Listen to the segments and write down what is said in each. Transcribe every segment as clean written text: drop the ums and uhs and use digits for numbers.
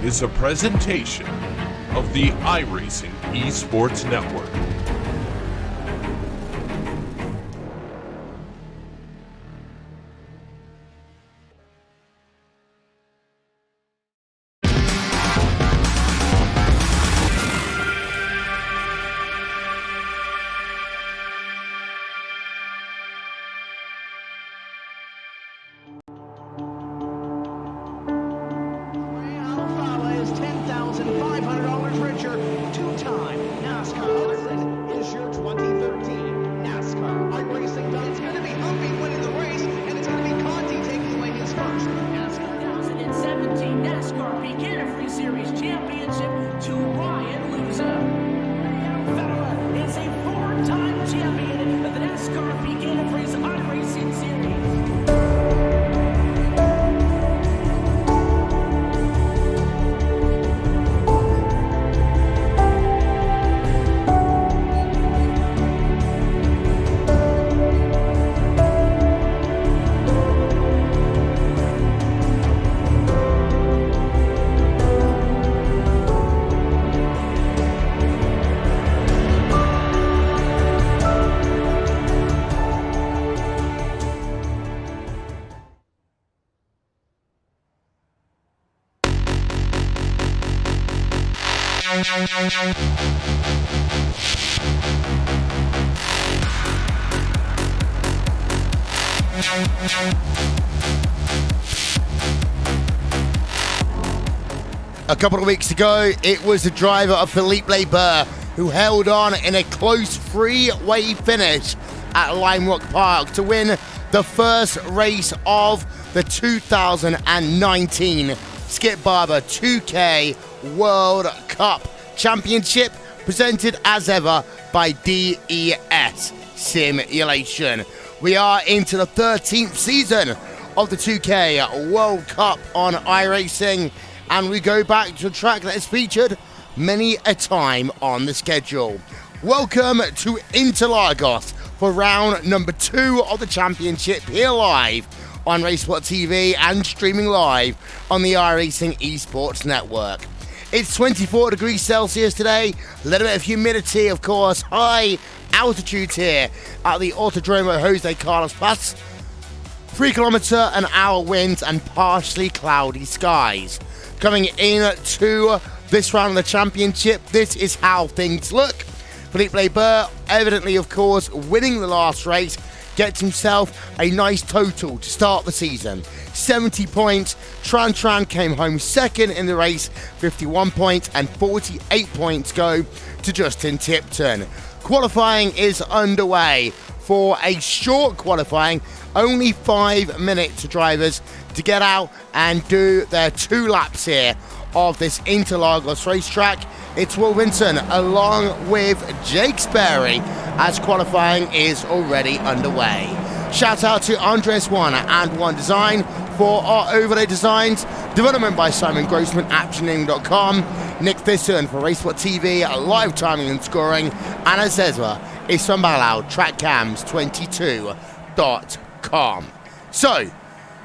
is a presentation of the iRacing Esports Network. $10,500 richer, two-time NASCAR. Is your 2013 NASCAR iRacing done? It's going to be Humpy winning the race, and it's going to be Conti taking away his first NASCAR 2017 NASCAR Beginner Free Series Championship to Ryan Luza. Federer is a four-time champion of the NASCAR Beginner Free iRacing Series. A couple of weeks ago, it was the driver of Philippe Leber who held on in a close three-way finish at Lime Rock Park to win the first race of the 2019 Skip Barber 2K World Cup Championship, presented as ever by DES Simulation. We are into the 13th season of the 2K World Cup on iRacing, and we go back to a track that has featured many a time on the schedule. Welcome to Interlagos for round number 2 of the championship, here live on Racesport TV and streaming live on the iRacing Esports Network. It's 24 degrees Celsius today, a little bit of humidity, of course, high altitude here at the Autodromo Jose Carlos Pass, 3 kilometer an hour winds and partially cloudy skies. Coming into this round of the championship, this is how things look. Philippe Leber, evidently, of course, winning the last race, gets himself a nice total to start the season. 70 points. Tran came home second in the race, 51 points, and 48 points go to Justin Tipton. Qualifying is underway for a short qualifying, only 5 minutes to drivers to get out and do their 2 laps here of this Interlagos racetrack. It's Will Vinson along with Jake Sperry as qualifying is already underway. Shout out to Andres One and One Design for our overlay designs. Development by Simon Grossman at Janine.com. Nick Thisson for Racesport TV, live timing and scoring. And as ever, it's from Balau, trackcams22.com. So,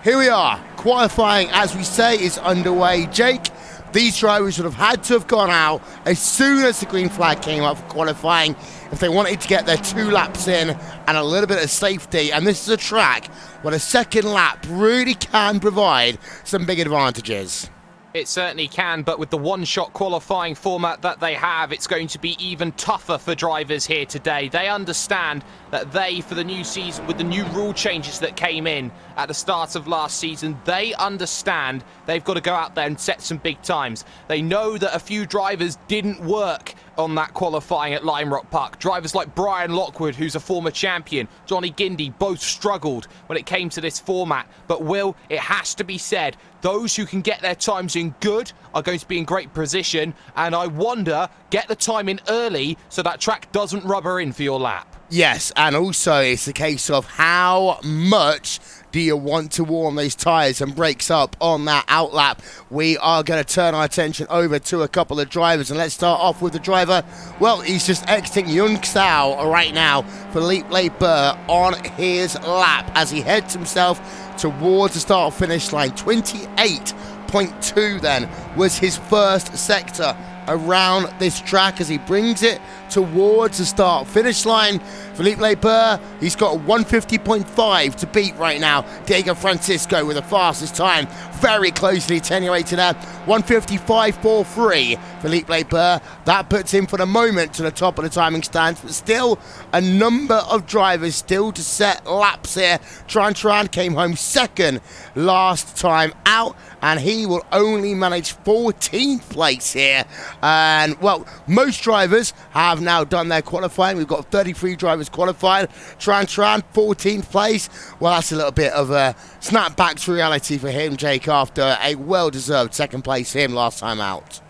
here we are. Qualifying, as we say, is underway. Jake, these drivers would have had to have gone out as soon as the green flag came up for qualifying if they wanted to get their 2 laps in and a little bit of safety. And this is a track where a second lap really can provide some big advantages. It certainly can, but with the one-shot qualifying format that they have, it's going to be even tougher for drivers here today. They understand that for the new season, with the new rule changes that came in at the start of last season, they understand they've got to go out there and set some big times. They know that a few drivers didn't work on that qualifying at Lime Rock Park. Drivers like Brian Lockwood, who's a former champion, Johnny Gindy, both struggled when it came to this format. But Will, it has to be said, those who can get their times in good are going to be in great position, and I wonder, get the time in early so that track doesn't rubber in for your lap. Yes, and also it's a case of how much do you want to warm those tyres and brakes up on that outlap. We are going to turn our attention over to a couple of drivers, and let's start off with the driver. Well, he's just exiting Yungsao right now. Philippe Leber on his lap as he heads himself towards the start finish line. 28 28.2 then was his first sector around this track as he brings it towards the start-finish line. Philippe Leber, he's got a 150.5 to beat right now. Diego Francisco with the fastest time, very closely attenuated there. 155.43. Philippe Leber, that puts him for the moment to the top of the timing stands, but still a number of drivers still to set laps here. Tran came home second last time out, and he will only manage 14th place here. And, well, most drivers have now done their qualifying. We've got 33 drivers qualified. Tran, 14th place. Well, that's a little bit of a snap back to reality for him, Jake, after a well-deserved second place for him last time out.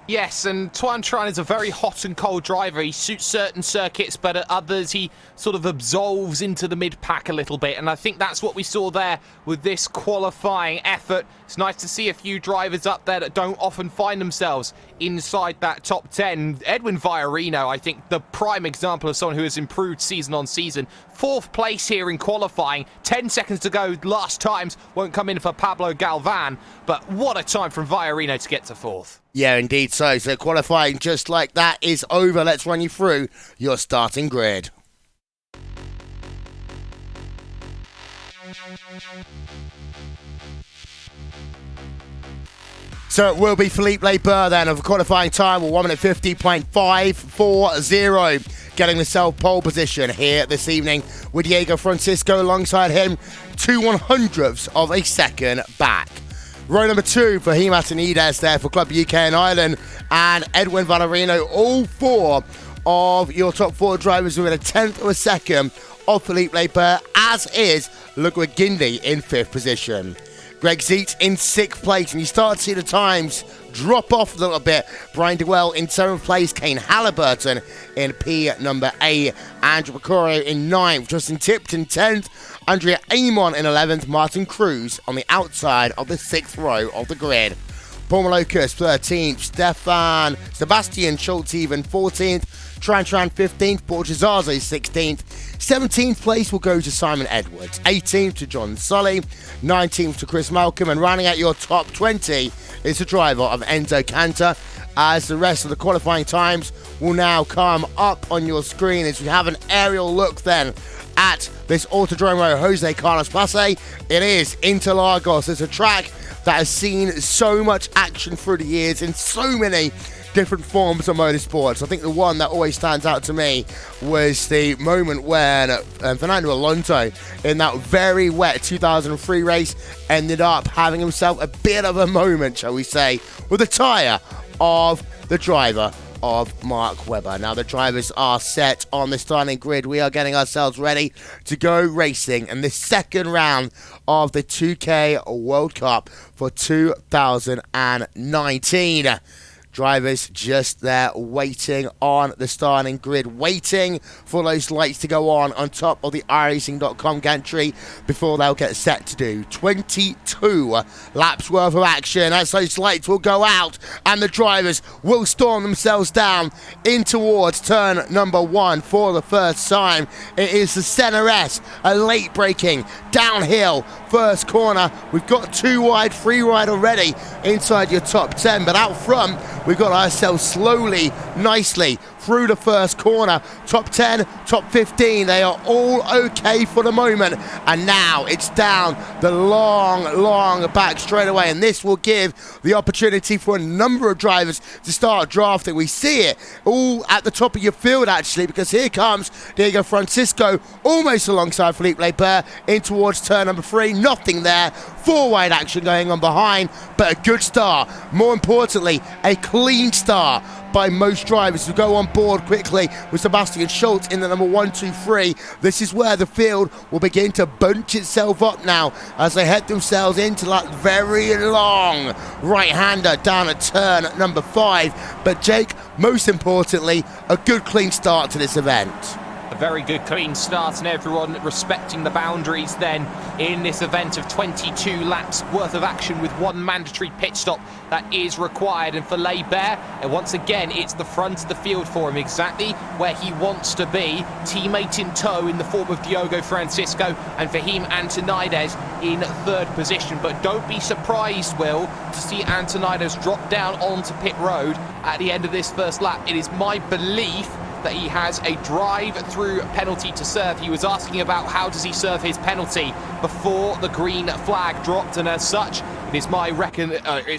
Yes, and Tran is a very hot and cold driver. He suits certain circuits, but at others he sort of absolves into the mid-pack a little bit. And I think that's what we saw there with this qualifying effort. It's nice to see a few drivers up there that don't often find themselves inside that top 10. Edwin Viorino, I think, the prime example of someone who has improved season on season. 4th place here in qualifying. 10 seconds to go last times. Won't come in for Pablo Galvan. But what a time from Viorino to get to 4th. Yeah, indeed so. So qualifying just like that is over. Let's run you through your starting grid. So it will be Philippe Leber then of a qualifying time of 1 minute 50.540, getting the self-pole position here this evening with Diego Francisco alongside him, 2/100ths of a second back. Row number 2 for Himat and Ides there for Club UK and Ireland, and Edwin Viorino, all 4 of your top 4 drivers within a 10th of a second of Philippe Leber, as is Ludwig Gindi in 5th position. Greg Zeitz in 6th place, and you start to see the times drop off a little bit. Brian Dewell in 7th place, Kane Halliburton in P number 8, Andrew Picorio in 9th, Justin Tipton 10th, Andrea Amon in 11th, Martin Cruz on the outside of the 6th row of the grid. Paul Malocus 13th, Sebastian Schultz even 14th, Tran 15th, Borgesazo 16th, 17th place will go to Simon Edwards, 18th to John Sully, 19th to Chris Malcolm, and rounding out your top 20 is the driver of Enzo Cantor, as the rest of the qualifying times will now come up on your screen as we have an aerial look then at this Autodromo Jose Carlos Pace. It is Interlagos. It's a track that has seen so much action through the years in so many different forms of motorsports. I think the one that always stands out to me was the moment when Fernando Alonso, in that very wet 2003 race, ended up having himself a bit of a moment, shall we say, with the tyre of the driver of Mark Webber. Now the drivers are set on the starting grid. We are getting ourselves ready to go racing in the second round of the 2K World Cup for 2019. Drivers just there waiting on the starting grid, waiting for those lights to go on top of the iRacing.com gantry before they'll get set to do 22 laps worth of action as those lights will go out and the drivers will storm themselves down in towards turn number 1 for the first time. It is the Senna S, a late braking downhill first corner. We've got 2 wide, 3 wide already inside your top 10, but out front we've got ourselves slowly, nicely through the first corner. Top 10, top 15, they are all okay for the moment. And now it's down the long back straightaway. And this will give the opportunity for a number of drivers to start drafting. We see it all at the top of your field, actually, because here comes Diego Francisco almost alongside Philippe Leber in towards turn number 3. Nothing there. 4 wide action going on behind, but a good start. More importantly, a clean start by most drivers who go on board quickly with Sebastian Schultz in the number 1, 2, 3. This is where the field will begin to bunch itself up now as they head themselves into that very long right-hander down at turn number 5. But Jake, most importantly, a good clean start to this event. A very good clean start, and everyone respecting the boundaries then in this event of 22 laps worth of action with 1 mandatory pit stop that is required. And for Leber, and once again, it's the front of the field for him, exactly where he wants to be. Teammate in tow in the form of Diogo Francisco, and Fahim Antonides in third position. But don't be surprised, Will, to see Antonides drop down onto pit road at the end of this first lap. It is my belief that he has a drive-through penalty to serve. He was asking about how does he serve his penalty before the green flag dropped, and as such, it is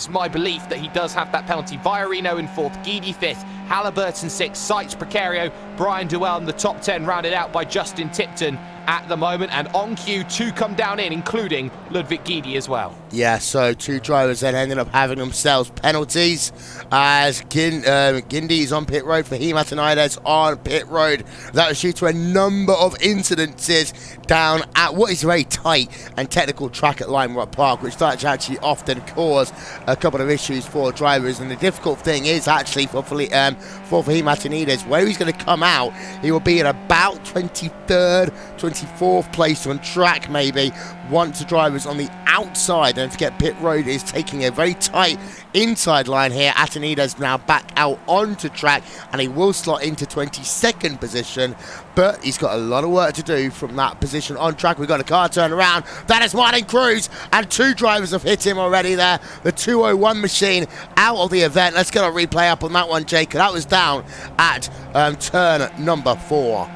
my belief that he does have that penalty. Viorino in 4th, Guidi 5th, Halliburton 6th, Sykes Precario, Brian Duell in the top 10, rounded out by Justin Tipton at the moment, and on cue 2 come down in, including Ludwig Guidi as well. Yeah, so 2 drivers then ended up having themselves penalties as Guindy is on pit road, Fahim Antonides on pit road. That was due to a number of incidences down at what is a very tight and technical track at Lime Rock Park, which does actually often cause a couple of issues for drivers. And the difficult thing is actually for Fahim Antonides, where he's going to come out, he will be in about 23rd, 24th place on track maybe, once the driver's on the outside. Don't forget, pit road is taking a very tight inside line here. Antonides now back out onto track, and he will slot into 22nd position, but he's got a lot of work to do from that position on track. We've got a car turn around. That is Martin Cruz, and 2 drivers have hit him already there. The 201 machine out of the event. Let's get a replay up on that one, Jake. That was down at turn number 4.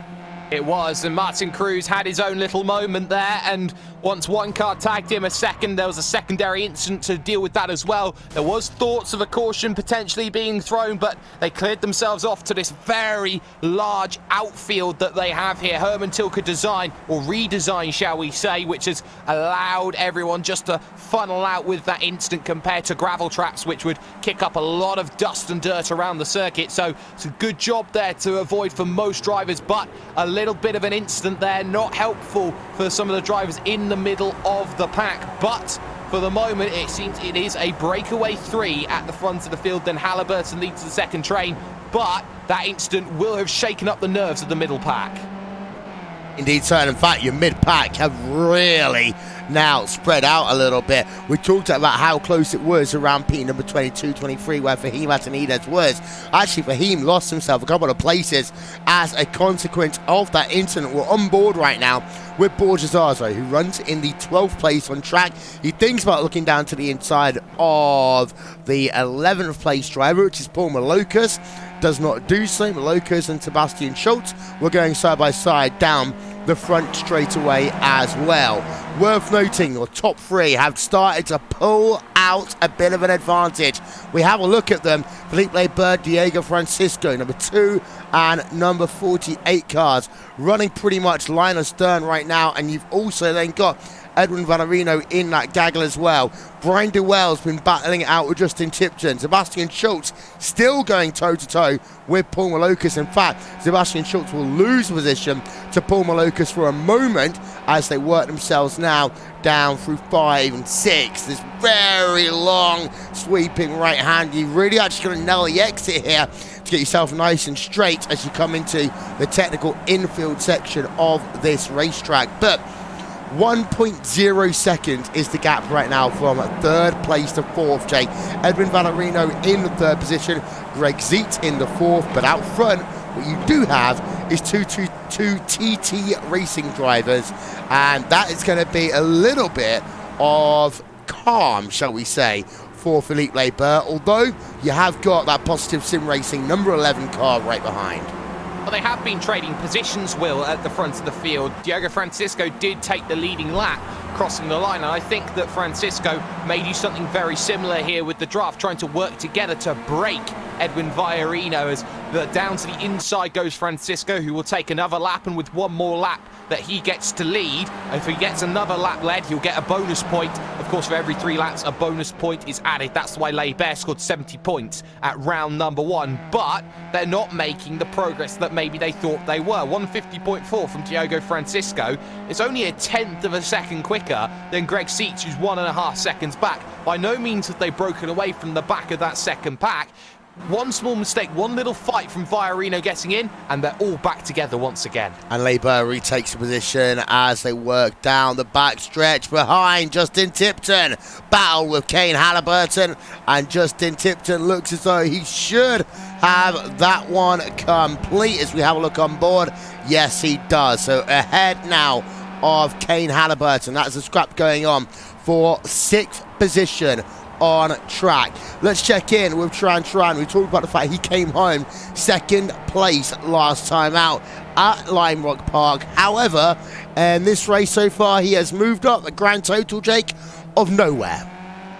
It was, and Martin Cruz had his own little moment there, and once one car tagged him a second, there was a secondary incident to deal with that as well. There was thoughts of a caution potentially being thrown, but they cleared themselves off to this very large outfield that they have here. Herman Tilke design, or redesign shall we say, which has allowed everyone just to funnel out with that instant compared to gravel traps, which would kick up a lot of dust and dirt around the circuit. So it's a good job there to avoid for most drivers, but a little bit of an incident there, not helpful for some of the drivers in the middle of the pack. But for the moment, it seems it is a breakaway 3 at the front of the field. Then Halliburton leads the second train, but that incident will have shaken up the nerves of the middle pack. Indeed, sir. In fact, your mid-pack have really now spread out a little bit. We talked about how close it was around P number 22, 23, where Fahim Antonides was. Actually, Fahim lost himself a couple of places as a consequence of that incident. We're on board right now with Borges Arzo, who runs in the 12th place on track. He thinks about looking down to the inside of the 11th place driver, which is Paul Malokas. Does not do so. Malokas and Sebastian Schultz were going side by side down the front straight away as well. Worth noting, your top 3 have started to pull out a bit of an advantage. We have a look at them. Felipe Bird, Diego Francisco, number 2 and number 48 cars, running pretty much line astern right now. And you've also then got Edwin Valerino in that gaggle as well. Brian Duell's been battling it out with Justin Tipton. Sebastian Schultz still going toe-to-toe with Paul Malokas. In fact, Sebastian Schultz will lose position to Paul Malokas for a moment as they work themselves now down through 5 and 6. This very long sweeping right hand. You really actually going to nail the exit here to get yourself nice and straight as you come into the technical infield section of this racetrack. But 1.0 seconds is the gap right now from 3rd place to 4th, Jake. Edwin Valerino in the 3rd position, Greg Zeet in the 4th, but out front, what you do have is two TT racing drivers, and that is going to be a little bit of calm, shall we say, for Felipe Leber, although you have got that Positive Sim Racing number 11 car right behind. Well, they have been trading positions, Will, at the front of the field. Diego Francisco did take the leading lap crossing the line, and I think that Francisco may do something very similar here with the draft, trying to work together to break Edwin Viorino. As down to the inside goes Francisco, who will take another lap, and with one more lap that he gets to lead, if he gets another lap led, he'll get a bonus point. Of course, for every 3 laps, a bonus point is added. That's why Leber scored 70 points at round number 1, but they're not making the progress that maybe they thought they were. 150.4 from Diego Francisco. It's only a 1/10 of a second quicker than Greg Seitz, who's 1.5 seconds back. By no means have they broken away from the back of that second pack. One small mistake, one little fight from Viorino getting in, and they're all back together once again. And Leber retakes the position as they work down the back stretch behind Justin Tipton. Battle with Kane Halliburton, and Justin Tipton looks as though he should have that one complete as we have a look on board. Yes, he does. So ahead now of Kane Halliburton. That's a scrap going on for 6th position on track. Let's check in with Tran. We talked about the fact he came home 2nd place last time out at Lime Rock Park. However, in this race so far, he has moved up a grand total, Jake, of nowhere.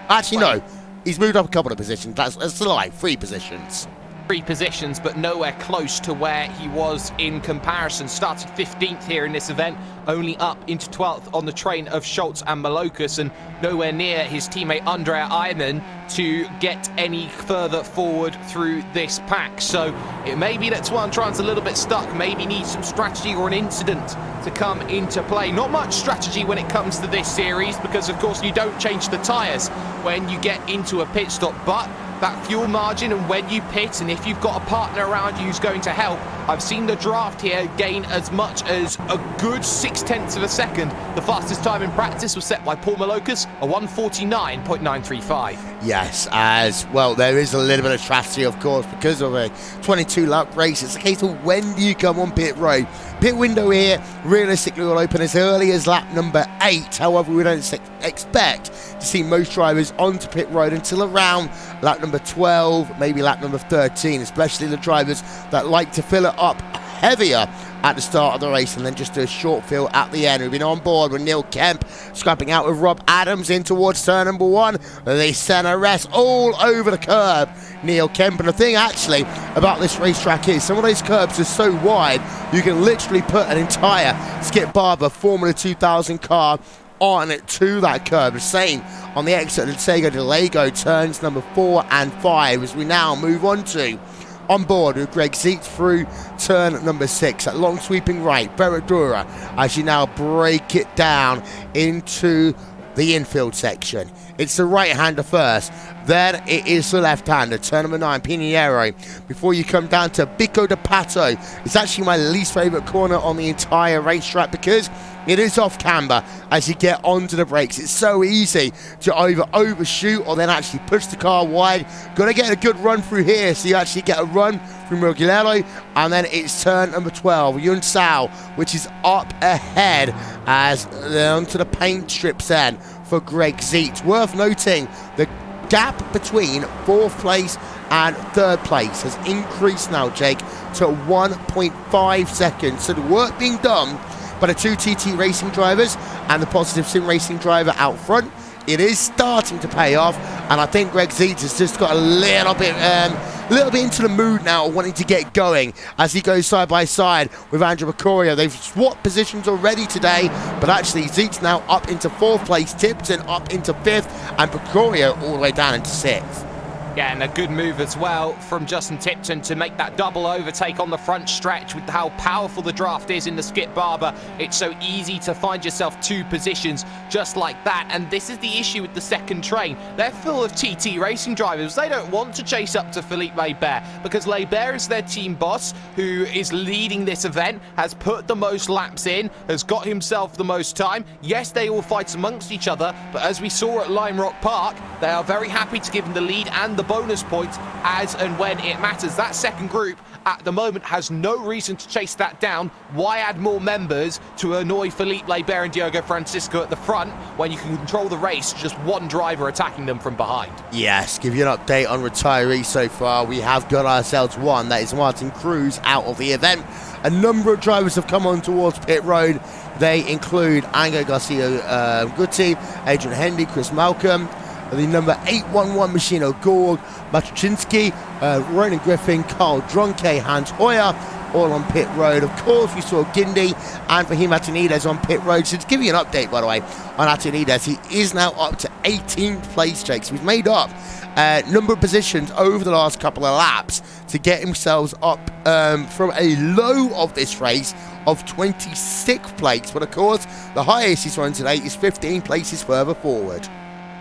Actually, no. He's moved up a couple of positions. That's a lie. 3 positions. 3 positions, but nowhere close to where he was in comparison. Started 15th here in this event, only up into 12th on the train of Schultz and Malokas, and nowhere near his teammate Andrea Ironman to get any further forward through this pack. So it may be that Tran's a little bit stuck, maybe needs some strategy or an incident to come into play. Not much strategy when it comes to this series, because of course you don't change the tyres when you get into a pit stop, but that fuel margin and when you pit, and if you've got a partner around you who's going to help. I've seen the draft here gain as much as a good 0.6 of a second. The fastest time in practice was set by Paul Malokas, a 1:49.935. Yes, as well, there is a little bit of strategy, of course, because of a 22-lap race. It's a case of when do you come on pit road. Pit window here realistically will open as early as lap number 8. However, we don't expect to see most drivers onto pit road until around lap number 12, maybe lap number 13, especially the drivers that like to fill it up heavier at the start of the race and then just do a short fill at the end. We've been on board with Neil Kemp scrapping out with Rob Adams in towards turn number 1. They send a rest all over the curb, Neil Kemp. And the thing actually about this racetrack is some of those curbs are so wide you can literally put an entire Skip Barber Formula 2000 car on to that curb. The same on the exit of the Tego de Lego turns number 4 and 5 as we now move on to on board with Greg Zeet through turn number 6 at long sweeping right, Berradura, as you now break it down into the infield section. It's the right-hander first, then it is the left-hander, turn number 9, Piniero, before you come down to Bico de Pato. It's actually my least favourite corner on the entire racetrack because it is off camber as you get onto the brakes. It's so easy to either overshoot or then actually push the car wide. Got to get a good run through here so you actually get a run through Murguilelo, and then it's turn number 12, Yun Sao, which is up ahead as onto the paint strips then for Greg Zeet. Worth noting, the gap between 4th place and 3rd place has increased now, Jake, to 1.5 seconds. So the work being done by the 2 TT Racing drivers and the Positive Sim Racing driver out front, it is starting to pay off, and I think Greg Zeet has just got a little bit into the mood now, wanting to get going as he goes side by side with Andrew Mercurio. They've swapped positions already today, but actually Zeet's now up into 4th place, Tipton up into 5th, and Mercurio all the way down into 6th. Yeah, and a good move as well from Justin Tipton to make that double overtake on the front stretch with how powerful the draft is in the Skip Barber. It's so easy to find yourself 2 positions just like that, and this is the issue with the second train. They're full of TT Racing drivers. They don't want to chase up to Philippe Leibert because Leibert is their team boss who is leading this event, has put the most laps in, has got himself the most time. Yes, they all fight amongst each other, but as we saw at Lime Rock Park, they are very happy to give him the lead and the bonus points as and when it matters. That second group at the moment has no reason to chase that down. Why add more members to annoy Philippe Leibert and Diogo Francisco at the front when you can control the race, just one driver attacking them from behind? Yes, give you an update on retirees so far. We have got ourselves one, that is Martin Cruz, out of the event. A number of drivers have come on towards pit road. They include Angel Garcia Guti, Adrian Hendy, Chris Malcolm, the number 811 Machino Gorg, Matuczynski, Ronan Griffin, Carl Dronke, Hans Hoyer, all on pit road. Of course, we saw Gindi and Fahim Atinides on pit road. So to give you an update, by the way, on Atinides, he is now up to 18th place, Jake. So he's made up a number of positions over the last couple of laps to get themselves up from a low of this race of 26th place. But of course, the highest he's run today is 15 places further forward.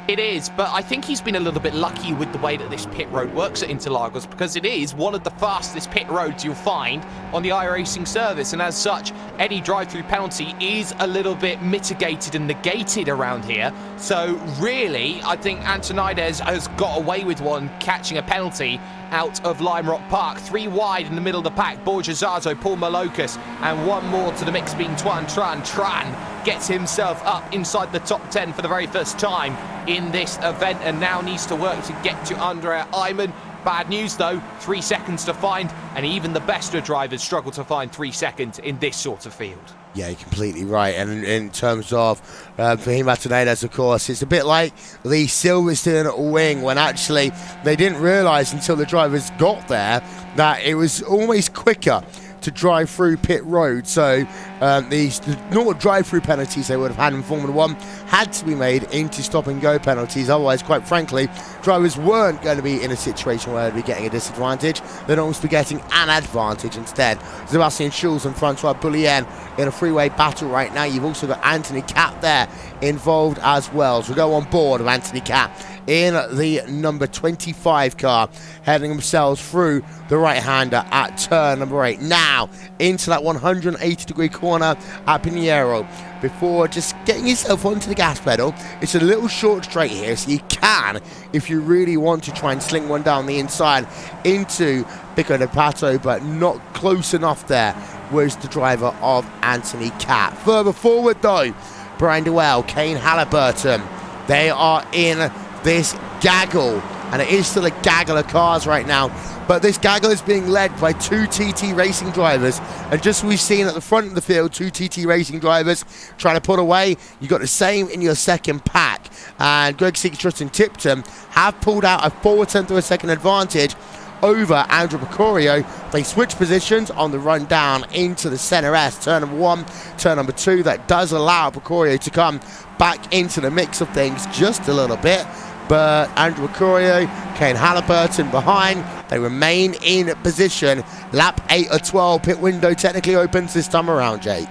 It is, but I think he's been a little bit lucky with the way that this pit road works at Interlagos, because it is one of the fastest pit roads you'll find on the iRacing service, and as such, any drive-through penalty is a little bit mitigated and negated around here. So really, I think Antonides has got away with one, catching a penalty out of Lime Rock Park. 3 wide in the middle of the pack, Borja Zazo, Paul Malokas, and one more to the mix being Tran. gets himself up inside the top 10 for the very first time in this event, and now needs to work to get to Andrea Ayman. Bad news though, 3 seconds to find, and even the best of drivers struggle to find 3 seconds in this sort of field. Yeah, you're completely right. And in terms of Fahim Atenades, of course, it's a bit like the Silverstone wing, when actually they didn't realise until the drivers got there that it was almost quicker to drive through pit road. So the normal drive-through penalties they would have had in Formula 1 had to be made into stop-and-go penalties. Otherwise, quite frankly, drivers weren't going to be in a situation where they'd be getting a disadvantage. They'd almost be getting an advantage instead. Sebastian Schulz and Francois Boulien in a freeway battle right now. You've also got Anthony Capp there involved as well. So we'll go on board of Anthony Capp in the number 25 car, heading themselves through the right-hander at turn number 8. Now, into that 180-degree corner at Pinheiro. Before just getting yourself onto the gas pedal, it's a little short straight here, so you can, if you really want to, try and sling one down the inside into Pico de Pato, but not close enough there was the driver of Anthony Capp. Further forward, though, Brian Dewell, Kane Halliburton, they are in this gaggle, and it is still a gaggle of cars right now, but this gaggle is being led by 2 TT Racing drivers, and just as we've seen at the front of the field, 2 TT Racing drivers trying to put away, you got the same in your second pack, and Greg Siegertrust and Tipton have pulled out a 4/10 of a second advantage over Andrew Picorio. They switch positions on the run down into the center S, turn number 1, turn number 2. That does allow Picorio to come back into the mix of things just a little bit, but Andrew Picorio, Kane Halliburton behind, they remain in position. Lap 8 of 12, pit window technically opens this time around, Jake.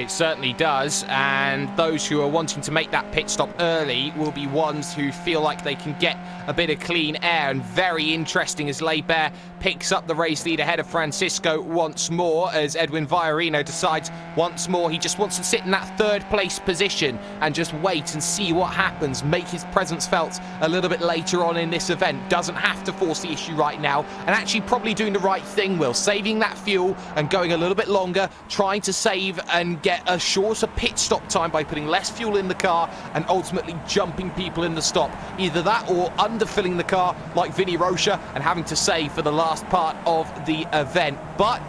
It certainly does, and those who are wanting to make that pit stop early will be ones who feel like they can get a bit of clean air. And very interesting as Leibert picks up the race lead ahead of Francisco once more, as Edwin Viorino decides once more he just wants to sit in that 3rd place position and just wait and see what happens, make his presence felt a little bit later on in this event. Doesn't have to force the issue right now, and actually probably doing the right thing, Will, saving that fuel and going a little bit longer, trying to save and get a shorter pit stop time by putting less fuel in the car and ultimately jumping people in the stop. Either that or underfilling the car like Vinny Rocha and having to save for the last part of the event. But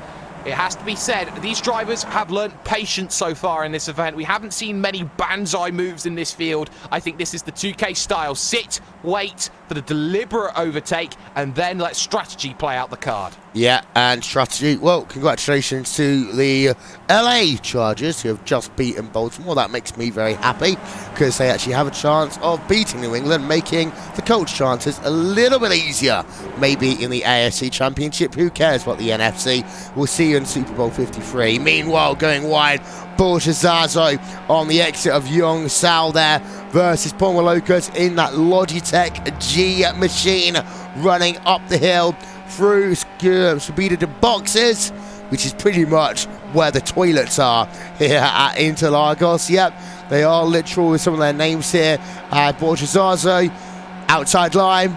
it has to be said, these drivers have learnt patience so far in this event. We haven't seen many banzai moves in this field. I think this is the 2K style. Sit, wait for the deliberate overtake, and then let strategy play out the card. Yeah, and strategy. Well, congratulations to the LA Chargers, who have just beaten Baltimore. That makes me very happy, because they actually have a chance of beating New England, making the Colts' chances a little bit easier. Maybe in the AFC Championship. Who cares about the NFC? We'll see you in Super Bowl 53. Meanwhile, going wide, Borjazazo on the exit of Young Sal there versus Paul Malocas in that Logitech G machine, running up the hill through Subida de boxes, which is pretty much where the toilets are here at Interlagos. Yep, they are literal with some of their names here. Borjazazo, outside line,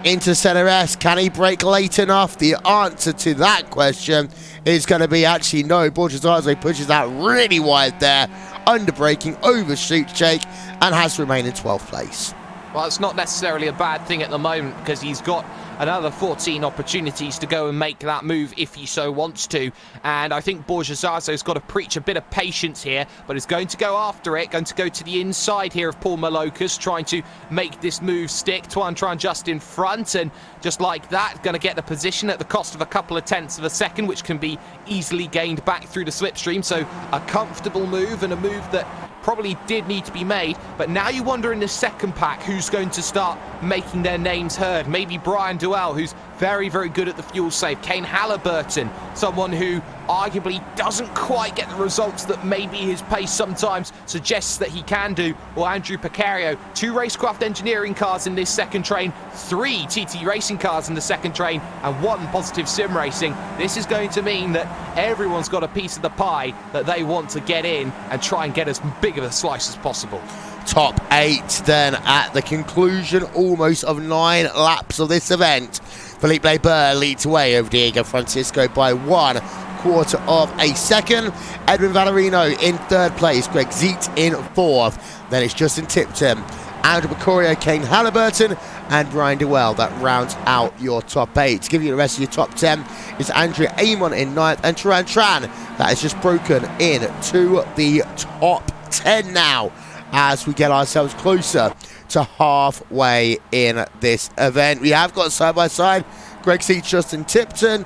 into center S. Can he brake late enough? The answer to that question is going to be actually no. Borjazazo pushes that really wide there, under braking, overshoots Jake, and has to remain in 12th place. Well, it's not necessarily a bad thing at the moment, because he's got another 14 opportunities to go and make that move if he so wants to. And I think Borjazazo's got to preach a bit of patience here, but is going to go after it, going to go to the inside here of Paul Malocas, trying to make this move stick. Twan just in front, and just like that, going to get the position at the cost of a couple of tenths of a second, which can be easily gained back through the slipstream. So a comfortable move, and a move that probably did need to be made. But now you wonder in the second pack who's going to start making their names heard. Maybe Brian Dewell, who's very, very good at the fuel save. Kane Halliburton, someone who arguably doesn't quite get the results that maybe his pace sometimes suggests that he can do. Or Andrew Picario, 2 Racecraft Engineering cars in this second train, 3 TT Racing cars in the second train, and 1 Positive Sim Racing. This is going to mean that everyone's got a piece of the pie that they want to get in and try and get as big of a slice as possible. Top 8 then at the conclusion almost of 9 laps of this event. Philippe Leibert leads away over Diego Francisco by 1 quarter of a second. Edwin Valerino in third place. Greg Zeet in fourth. Then it's Justin Tipton, Andrew McCorio, Kane Halliburton, and Brian Dewell. That rounds out your top 8. To give you the rest of your top 10 is Andrea Amon in 9th, and Turan Tran. That is just broken into the top 10 now, as we get ourselves closer to halfway in this event. We have got side-by-side Greg Zeet, Justin Tipton.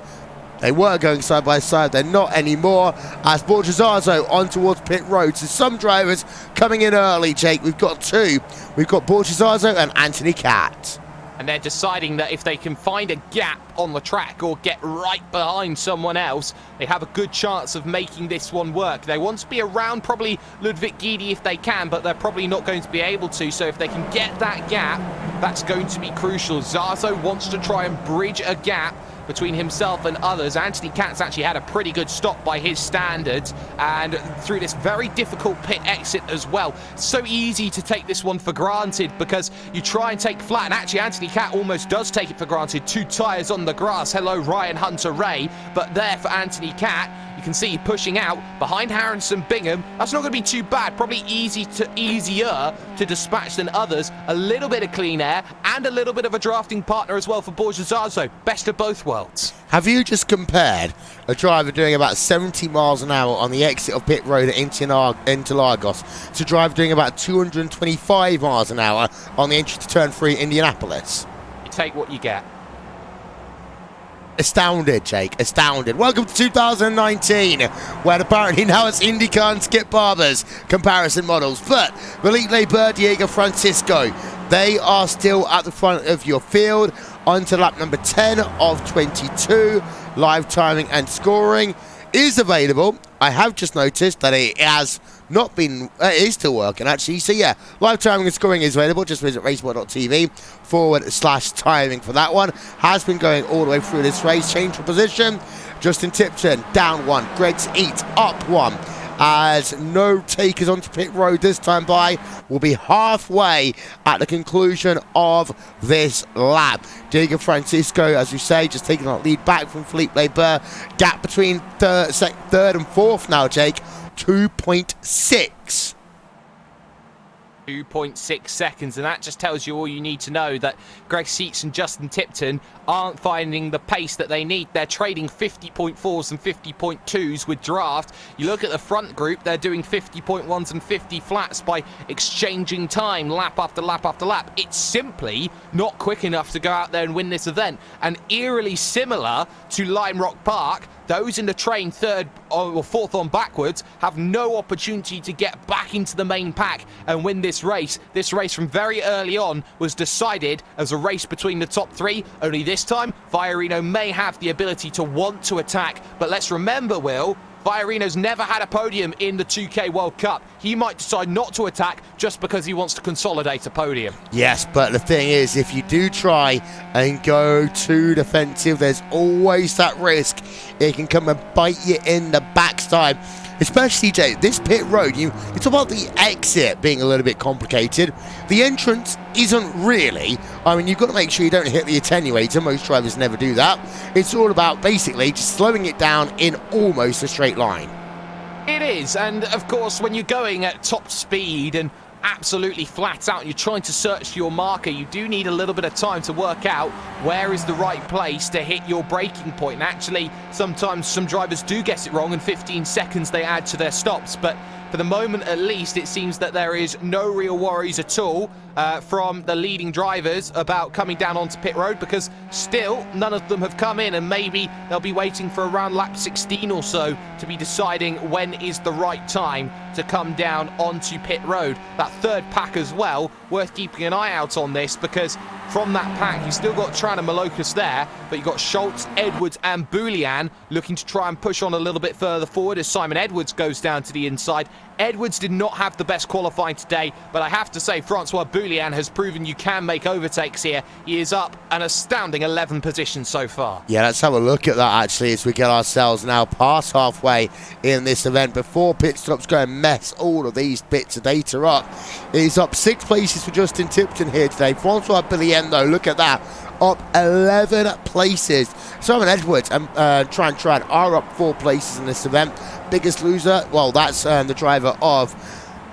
They were going side by side, they're not anymore, as Borgesazo on towards pit road. So some drivers coming in early, Jake. We've got 2. We've got Borgesazo and Anthony Catt. And they're deciding that if they can find a gap on the track or get right behind someone else, they have a good chance of making this one work. They want to be around probably Ludwig Guidi if they can, but they're probably not going to be able to. So if they can get that gap, that's going to be crucial. Zazo wants to try and bridge a gap between himself and others. Anthony Catt's actually had a pretty good stop by his standards, and through this very difficult pit exit as well. So easy to take this one for granted because you try and take flat, and actually Anthony Catt almost does take it for granted. 2 tyres on the grass. Hello, Ryan Hunter-Ray. But there for Anthony Catt, you can see pushing out behind Harrison Bingham. That's not going to be too bad. Probably easier to dispatch than others. A little bit of clean air and a little bit of a drafting partner as well for Borgesazo. Best of both worlds. Have you just compared a driver doing about 70 miles an hour on the exit of pit road at Interlagos to a driver doing about 225 miles an hour on the entry to turn 3 Indianapolis? You take what you get. Astounded, Jake, astounded. Welcome to 2019, where apparently now it's IndyCar and Skip Barber's comparison models. But Philippe Leber, Diego Francisco, they are still at the front of your field onto lap number 10 of 22. Live timing and scoring is available. I have just noticed that it has not been, it is still working actually. So yeah, live timing and scoring is available. Just visit raceboy.tv/timing for that one. Has been going all the way through this race. Change for position. Justin Tipton down 1. Greg Zeet up 1. As no takers onto pit road this time by. Will be halfway at the conclusion of this lap. Diego Francisco, as we say, just taking that lead back from Philippe Leber. Gap between third and fourth now, Jake. 2.6. 2.6 seconds, and that just tells you all you need to know, that Greg Zeet and Justin Tipton aren't finding the pace that they need. They're trading 50.4s and 50.2s with draft. You look at the front group, they're doing 50.1s and 50 flats by exchanging time lap after lap after lap. It's simply not quick enough to go out there and win this event. And eerily similar to Lime Rock Park, those in the train third or fourth on backwards have no opportunity to get back into the main pack and win this race. This race from very early on was decided as a race between the top 3. Only this time, Fiorino may have the ability to want to attack. But let's remember, Will, Fiorino's never had a podium in the 2K World Cup. He might decide not to attack just because he wants to consolidate a podium. Yes, but the thing is, if you do try and go too defensive, there's always that risk it can come and bite you in the backside. Especially, Jay, this pit road, you talk about the exit being a little bit complicated. The entrance isn't really. I mean, you've got to make sure you don't hit the attenuator. Most drivers never do that. It's all about basically just slowing it down in almost a straight line. It is, and of course, when you're going at top speed and absolutely flat out and you're trying to search your marker, you do need a little bit of time to work out where is the right place to hit your braking point. And actually, sometimes some drivers do get it wrong, and 15 seconds they add to their stops. But for the moment, at least, it seems that there is no real worries at all from the leading drivers about coming down onto pit road, because still none of them have come in, and maybe they'll be waiting for around lap 16 or so to be deciding when is the right time to come down onto pit road. That third pack as well, worth keeping an eye out on this, because from that pack you've still got Tran and Malocus there, but you've got Schultz, Edwards and Boulian looking to try and push on a little bit further forward as Simon Edwards goes down to the inside. Edwards did not have the best qualifying today, but I have to say Francois Boulian has proven you can make overtakes here. He is up an astounding 11 positions so far. Yeah, let's have a look at that actually as we get ourselves now past halfway in this event before pit stops go and mess all of these bits of data up. He's up 6 places for Justin Tipton here today. Francois Boulian, though, look at that. up 11 places. Simon Edwards and Tran are up 4 places in this event. Biggest loser, well, that's the driver of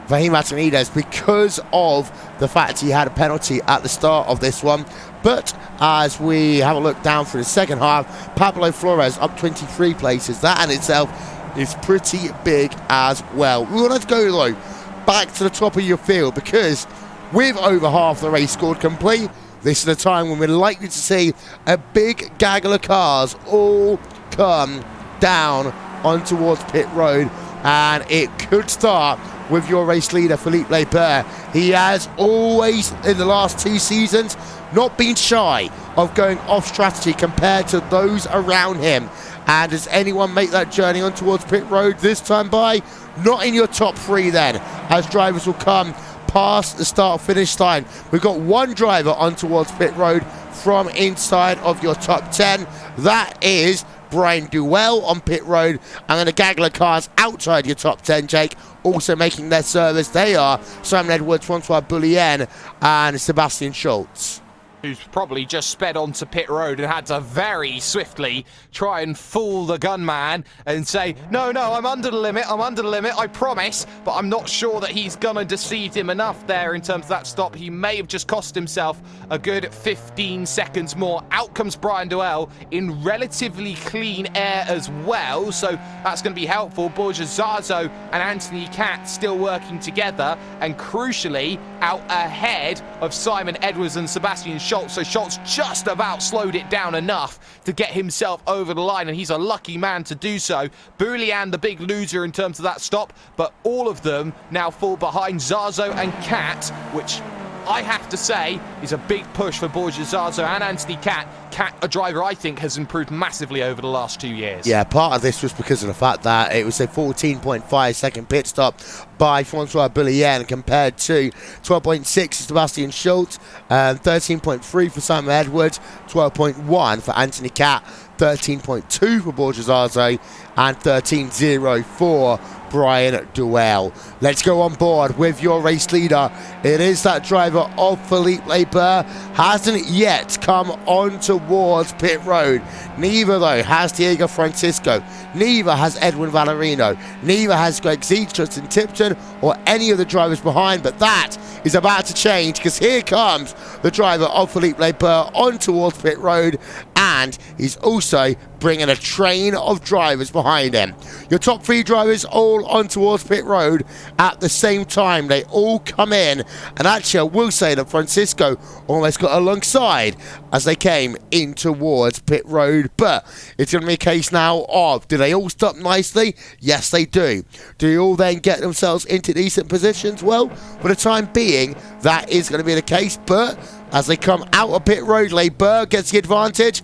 Vahim Atanides, because of the fact he had a penalty at the start of this one. But as we have a look down through the second half, Pablo Flores up 23 places. That in itself is pretty big as well. We want to go, though, back to the top of your field, because with over half the race scored complete, this is the time when we're likely to see a big gaggle of cars all come down on towards pit road, and it could start with your race leader, Philippe Laper. He has always, in the last 2 seasons, not been shy of going off strategy compared to those around him. And does anyone make that journey on towards pit road this time by? Not in your top 3 then, as drivers will come past the start-finish line. We've got 1 driver on towards pit road from inside of your top 10. That is Brian Duell on pit road, and then a gaggle of cars outside your top 10, Jake, also making their service. They are Simon Edwards, Francois Boulien, and Sebastian Schultz, who's probably just sped onto pit road and had to very swiftly try and fool the gunman and say, no, I'm under the limit, I promise, but I'm not sure that he's gonna deceive him enough there in terms of that stop. He may have just cost himself a good 15 seconds more. Out comes Brian Duell in relatively clean air as well, so that's going to be helpful. Borja Zazo and Anthony Catt still working together, and crucially out ahead of Simon Edwards and Sebastian Schultz. So Schultz just about slowed it down enough to get himself over the line, and he's a lucky man to do so. Boulian, the big loser in terms of that stop, but all of them now fall behind Zazo and Catt, which I have to say is a big push for Borja Zazo and Anthony Catt. Catt, a driver I think has improved massively over the last 2 years. Yeah, part of this was because of the fact that it was a 14.5 second pit stop by Francois Boulien compared to 12.6 for Sebastian Schultz, 13.3 for Simon Edwards, 12.1 for Anthony Catt, 13.2 for Borja Zazo, and 13.0 for Brian Duell. Let's go on board with your race leader. It is that driver of Philippe Laper. Hasn't yet come on towards pit road. Neither, though, has Diego Francisco. Neither has Edwin Valerino. Neither has Greg Zeitz, Justin Tipton, or any of the drivers behind. But that is about to change, because here comes the driver of Philippe Laper on towards pit road, and he's also bringing a train of drivers behind him. Your top 3 drivers all on towards pit road at the same time. They all come in, and actually I will say that Francisco almost got alongside as they came in towards pit road. But it's going to be a case now of, do they all stop nicely? Yes, they do. Do they all then get themselves into decent positions? Well, for the time being, that is going to be the case. But as they come out of pit road, Laper gets the advantage.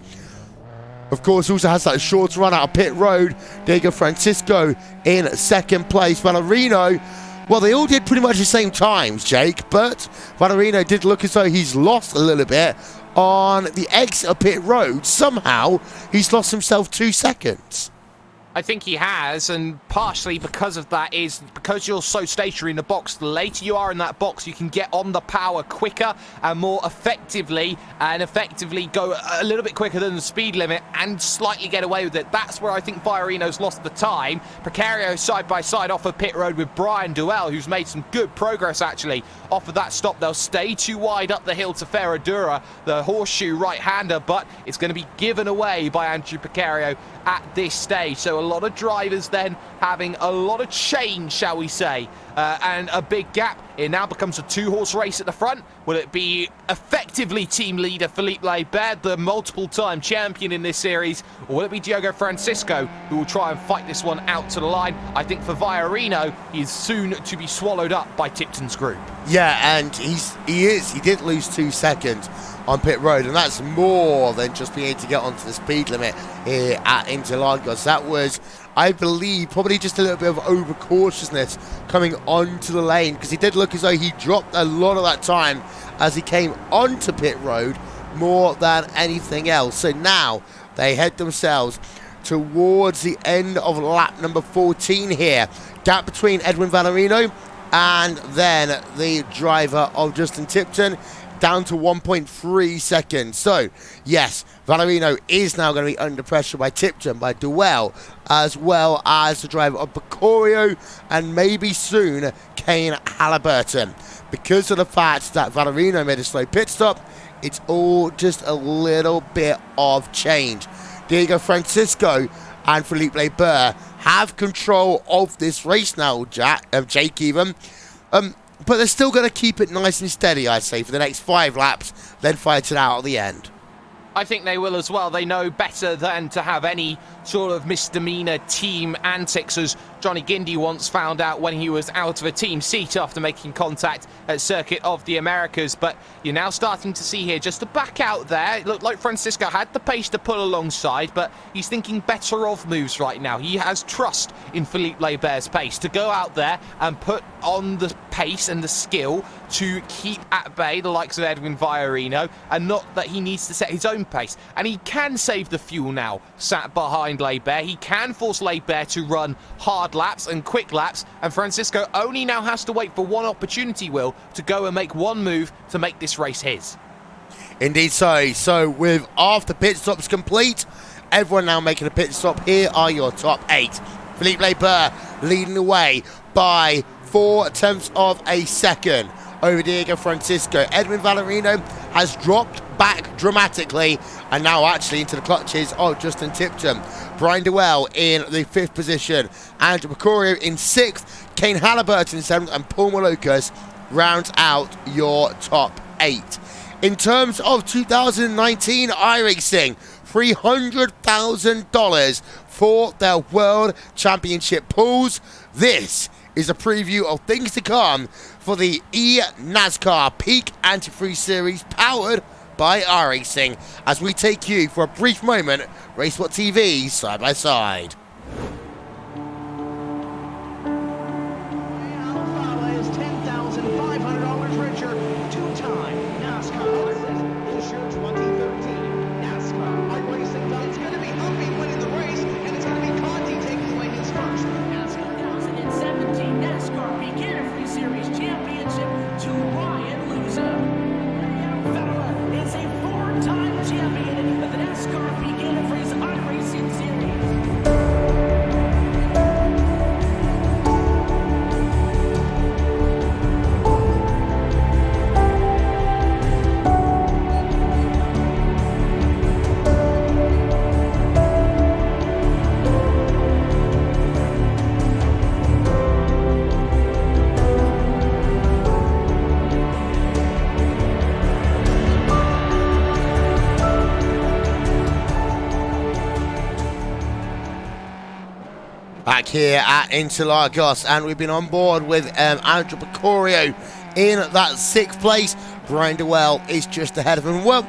Of course, also has that short run out of pit road. Diego Francisco in second place. Valerino, well, they all did pretty much the same times, Jake, but Valerino did look as though he's lost a little bit on the exit of pit road. Somehow, he's lost himself 2 seconds. I think he has, and partially because of that is because you're so stationary in the box. The later you are in that box, you can get on the power quicker and more effectively, go a little bit quicker than the speed limit and slightly get away with it. That's where I think Fiorino's lost the time. Precario side by side off of pit road with Brian Duell, who's made some good progress actually off of that stop. They'll stay too wide up the hill to Ferradura, the horseshoe right-hander, but it's going to be given away by Andrew Precario at this stage. So a lot of drivers then having a lot of change, shall we say, and a big gap. It now becomes a 2-horse race at the front. Will it be effectively team leader Philippe Laper, the multiple-time champion in this series, or will it be Diego Francisco who will try and fight this one out to the line? I think for Viorino, he is soon to be swallowed up by Tipton's group. Yeah, and he did lose 2 seconds on pit road, and that's more than just being able to get onto the speed limit here at Interlagos. That was, I believe, probably just a little bit of overcautiousness coming onto the lane, because he did look as though he dropped a lot of that time as he came onto pit road more than anything else. So now they head themselves towards the end of lap number 14 here. Gap between Edwin Valerino and then the driver of Justin Tipton down to 1.3 seconds. So, yes, Valerino is now going to be under pressure by Tipton, by Duell, as well as the driver of Picorio, and maybe soon Kane Halliburton. Because of the fact that Valerino made a slow pit stop, it's all just a little bit of change. Diego Francisco and Philippe Leber have control of this race now, Jake even. But they're still going to keep it nice and steady, I'd say, for the next 5 laps, then fight it out at the end. I think they will as well. They know better than to have any sort of misdemeanor team antics, as Johnny Gindi once found out when he was out of a team seat after making contact at Circuit of the Americas. But you're now starting to see here, just to back out there, it looked like Francisco had the pace to pull alongside, but he's thinking better of moves right now. He has trust in Philippe Leber's pace to go out there and put on the pace and the skill to keep at bay the likes of Edwin Viorino, and not that he needs to set his own pace. And he can save the fuel now, sat behind Leber. He can force Leber to run hard laps and quick laps, and Francisco only now has to wait for one opportunity, Will, to go and make one move to make this race his. Indeed so. So with after pit stops complete, everyone now making a pit stop. Here are your top 8. Philippe Leber leading the way by 0.4 of a second over Diego Francisco. Edwin Valerino has dropped back dramatically and now actually into the clutches of Justin Tipton. Brian Duell in the 5th position, Andrew Picorio in 6th, Kane Halliburton in 7th, and Paul Malukas rounds out your top 8. In terms of 2019 iRacing, $300,000 for their World Championship pools. This is a preview of things to come for the eNASCAR Peak Antifreeze Series powered by iRacing, as we take you for a brief moment, Racesport TV side by side. Alfava is $10,500 richer. Two-time NASCAR. This is your 2013 NASCAR iRacing. It's going to be Humpy winning the race, and it's going to be Conti taking away his first. 2017 NASCAR Peak Antifreeze Series Championship to Ryan Luza. Federer is a 4-time champion of the NASCAR Peak Antifreeze iRacing Series. Back here at Interlagos, and we've been on board with Andrew Picorio in that 6th place. Brian Duell is just ahead of him. Well,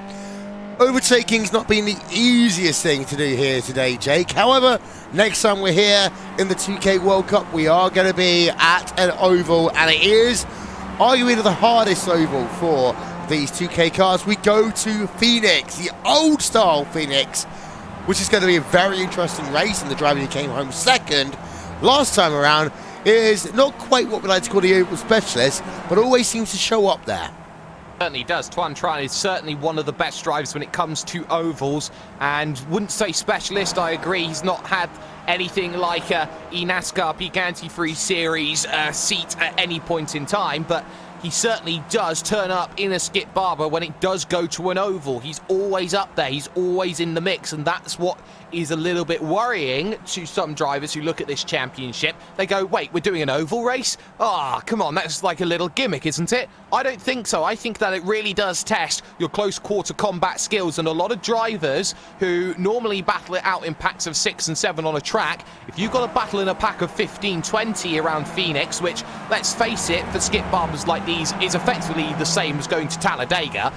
overtaking's not been the easiest thing to do here today, Jake. However, next time we're here in the 2K World Cup, we are going to be at an oval, and it is arguably the hardest oval for these 2K cars. We go to Phoenix, the old style Phoenix, which is going to be a very interesting race, and the driver who came home second last time around is not quite what we like to call the oval specialist, but always seems to show up there. Certainly does. Tuan Tran is certainly one of the best drivers when it comes to ovals, and wouldn't say specialist. I agree, he's not had anything like a eNASCAR Peak Antifreeze Series seat at any point in time, but he certainly does turn up in a Skip Barber when it does go to an oval. He's always up there, he's always in the mix, and that's what is a little bit worrying to some drivers who look at this championship. They go, wait, we're doing an oval race? Ah, come on, that's like a little gimmick, isn't it? I don't think so. I think that it really does test your close quarter combat skills, and a lot of drivers who normally battle it out in packs of 6 and 7 on a track, if you've got to battle in a pack of 15, 20 around Phoenix, which, let's face it, for Skip Barbers like these is effectively the same as going to Talladega,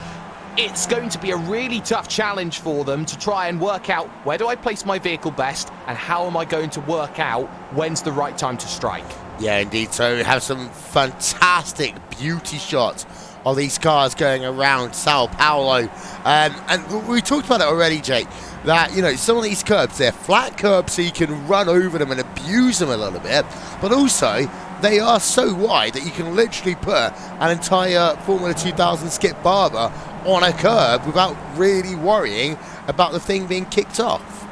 it's going to be a really tough challenge for them to try and work out, where do I place my vehicle best, and how am I going to work out when's the right time to strike. Yeah, indeed. So we have some fantastic beauty shots of these cars going around Sao Paulo. And we talked about it already, Jake, that, you know, some of these curbs, they're flat curbs so you can run over them and abuse them a little bit, but also they are so wide that you can literally put an entire Formula 2000 Skip Barber on a curb without really worrying about the thing being kicked off.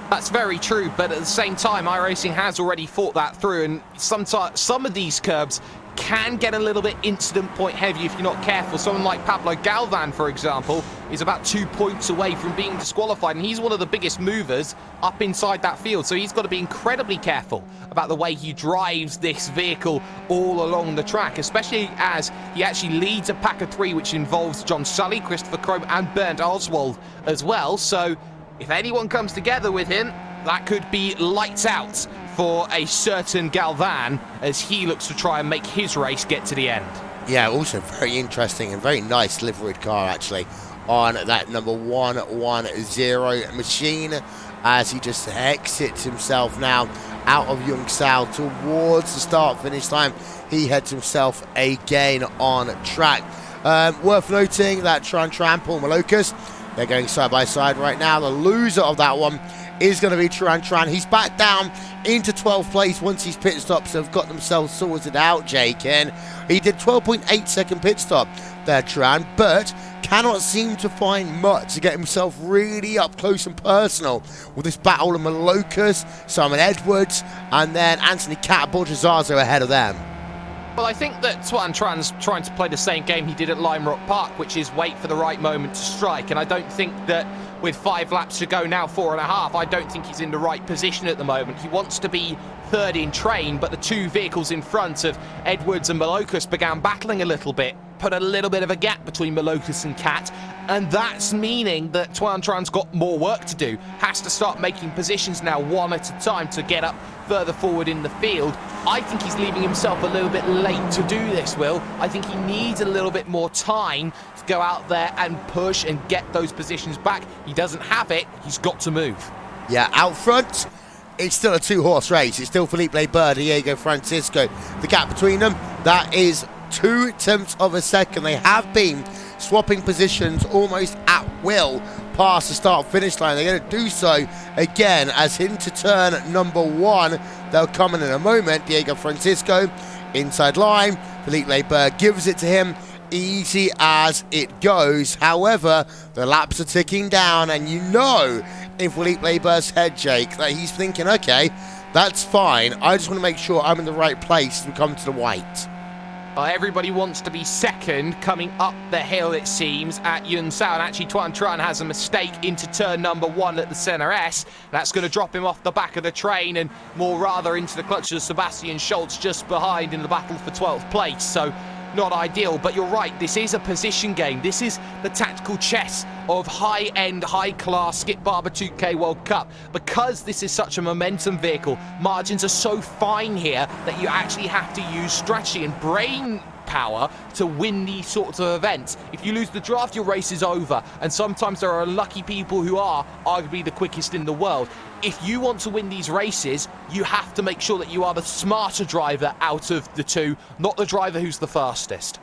That's very true, but at the same time, iRacing has already thought that through, and sometimes some of these curbs can get a little bit incident point heavy if you're not careful. Someone like Pablo Galvan, for example, is about 2 points away from being disqualified, and he's one of the biggest movers up inside that field, so he's got to be incredibly careful about the way he drives this vehicle all along the track, especially as he actually leads a pack of 3, which involves John Sully, Christopher Krome and Bernd Oswald as well. So if anyone comes together with him, that could be lights out for a certain Galvan as he looks to try and make his race get to the end. Yeah, also very interesting and very nice liveried car actually on that number 110 machine as he just exits himself now out of Youngsal towards the start-finish line. He heads himself again on track. Worth noting that Paul Malocas, they're going side by side right now. The loser of that one is going to be Tran. He's back down into 12th place once his pit stops have got themselves sorted out, Jake. And he did 12.8 second pit stop there, Tran, but cannot seem to find much to get himself really up close and personal with this battle of Malocas, Simon Edwards, and then Anthony Catapultazzazo ahead of them. Well, I think that Tuan Tran's trying to play the same game he did at Lime Rock Park, which is wait for the right moment to strike. And I don't think that with 5 laps to go now, 4.5, I don't think he's in the right position at the moment. He wants to be third in train, but the 2 vehicles in front of Edwards and Malocas began battling a little bit, put a little bit of a gap between Malocas and Cat, and that's meaning that Tuan Tran's got more work to do, has to start making positions now one at a time to get up further forward in the field. I think he's leaving himself a little bit late to do this, Will. I think he needs a little bit more time to go out there and push and get those positions back. He doesn't have it, he's got to move. Yeah, out front, it's still a 2-horse race. It's still Felipe Leber, Diego Francisco. The gap between them, that is 0.2 of a second. They have been swapping positions almost at will past the start-finish line. They're going to do so again as into turn number 1. They'll come in a moment. Diego Francisco, inside line. Felipe Leber gives it to him. Easy as it goes. However, the laps are ticking down, and you know in Felipe Leber's head, Jake, that he's thinking, okay, that's fine. I just want to make sure I'm in the right place as we come to the white. Everybody wants to be second coming up the hill, it seems, at Youngsal. And actually, Tuan Tran has a mistake into turn number 1 at the Center S. That's going to drop him off the back of the train and more rather into the clutches of Sebastian Schultz just behind in the battle for 12th place. So not ideal, but you're right, this is a position game. This is the tactical chess of high-end, high-class Skip Barber 2K World Cup. Because this is such a momentum vehicle, margins are so fine here that you actually have to use strategy and brain power to win these sorts of events. If you lose the draft, your race is over, and sometimes there are lucky people who are arguably the quickest in the world. If you want to win these races, you have to make sure that you are the smarter driver out of the 2, not the driver who's the fastest.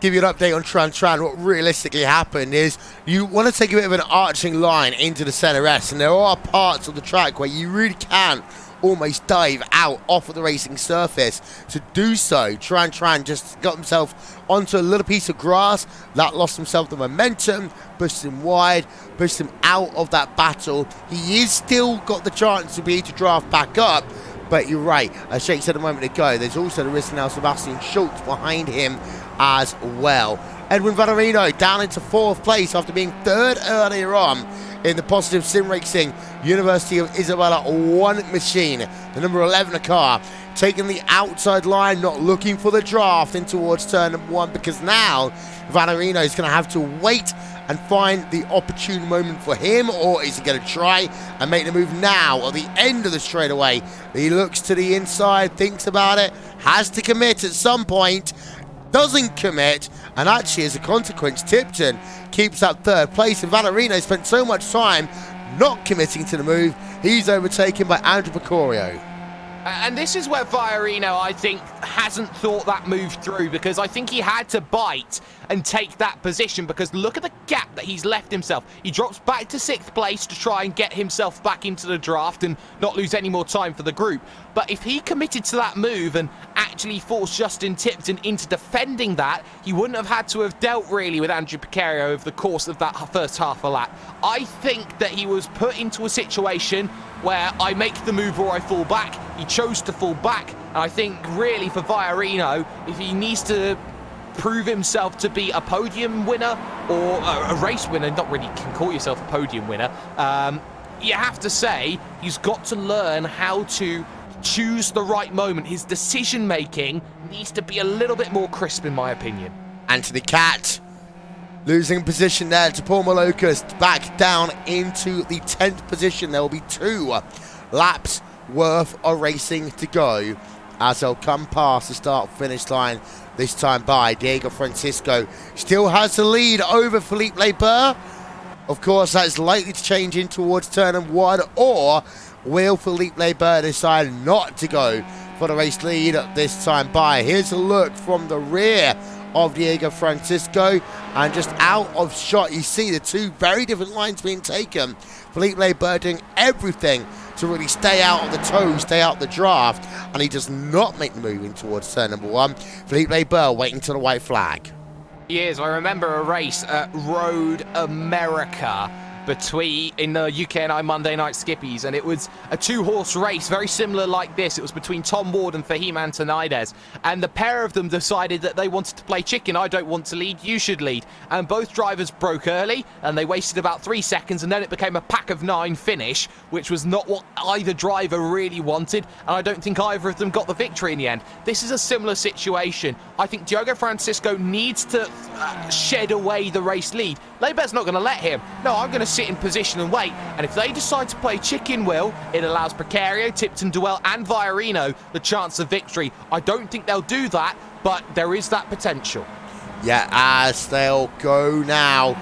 Give you an update on Tran. What realistically happened is you want to take a bit of an arching line into the Center S, and there are parts of the track where you really can almost dive out off of the racing surface. To do so, Tran just got himself onto a little piece of grass that lost himself the momentum, pushed him wide, pushed him out of that battle. He is still got the chance to be able to draft back up, but you're right, as Jake said a moment ago, there's also the risk now Sebastian Schultz behind him as well. Edwin Valerino down into 4th place after being 3rd earlier on in the Positive Sim Racing University of Isabela 1 machine. The number 11 car taking the outside line, not looking for the draft in towards turn number 1, because now Valerino is going to have to wait and find the opportune moment for him, or is he going to try and make the move now at the end of the straightaway? He looks to the inside, thinks about it, has to commit at some point, doesn't commit, and actually as a consequence Tipton keeps that 3rd place, and Valerino spent so much time not committing to the move, he's overtaken by Andrew Picorio. And this is where Valerino, I think, hasn't thought that move through, because I think he had to bite and take that position, because look at the gap that he's left himself. He drops back to 6th place to try and get himself back into the draft and not lose any more time for the group. But if he committed to that move and actually forced Justin Tipton into defending that, he wouldn't have had to have dealt really with Andrew Piquerio over the course of that first half a lap. I think that he was put into a situation where I make the move or I fall back. He chose to fall back, and I think really for Viorino, if he needs to prove himself to be a podium winner or a race winner, not really can call yourself a podium winner, you have to say he's got to learn how to choose the right moment. His decision making needs to be a little bit more crisp, in my opinion. Anthony Cat losing position there to Paul Malocust, back down into the 10th position. There will be 2 laps worth of racing to go as they'll come past the start-finish line, this time by Diego Francisco. Still has the lead over Philippe Leber. Of course, that is likely to change in towards turn 1, or will Philippe Leber decide not to go for the race lead this time by? Here's a look from the rear of Diego Francisco, and just out of shot you see the 2 very different lines being taken. Philippe Leber doing everything to really stay out of the toes, stay out the draft, and he does not make the move in towards turn 1. Philippe Leber waiting to the white flag. He is. I remember a race at Road America in the UK and I Monday Night Skippies, and it was a 2-horse race, very similar like this. It was between Tom Ward and Fahim Antonides, and the pair of them decided that they wanted to play chicken. I don't want to lead, you should lead. And both drivers broke early, and they wasted about 3 seconds, and then it became a pack of 9 finish, which was not what either driver really wanted, and I don't think either of them got the victory in the end. This is a similar situation. I think Diego Francisco needs to shed away the race lead. Leber's not going to let him. No, I'm going to sit in position and wait, and if they decide to play chicken, Will, it allows Piquerio, Tipton, Duell and Viorino the chance of victory. I don't think they'll do that, but there is that potential. Yeah, as they'll go now